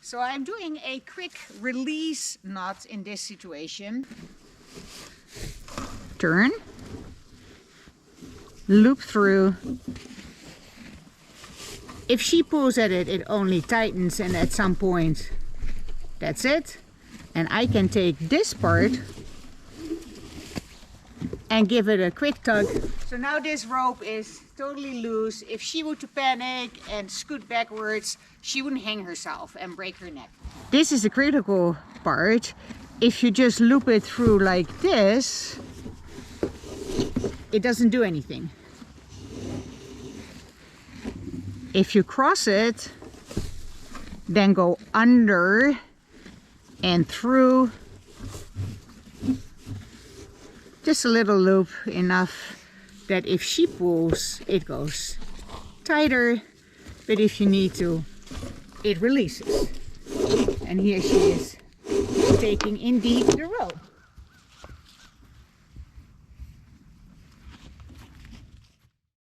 So I'm doing a quick release knot in this situation. Turn, loop through. If she pulls at it, it only tightens, and at some point, that's it. And I can take this part and give it a quick tug. So now this rope is totally loose. If she were to panic and scoot backwards, she wouldn't hang herself and break her neck. This is the critical part. If you just loop it through like this, it doesn't do anything. If you cross it, then go under and through. Just a little loop, enough that if she pulls, it goes tighter, but if you need to, it releases. And here she is taking indeed the rope.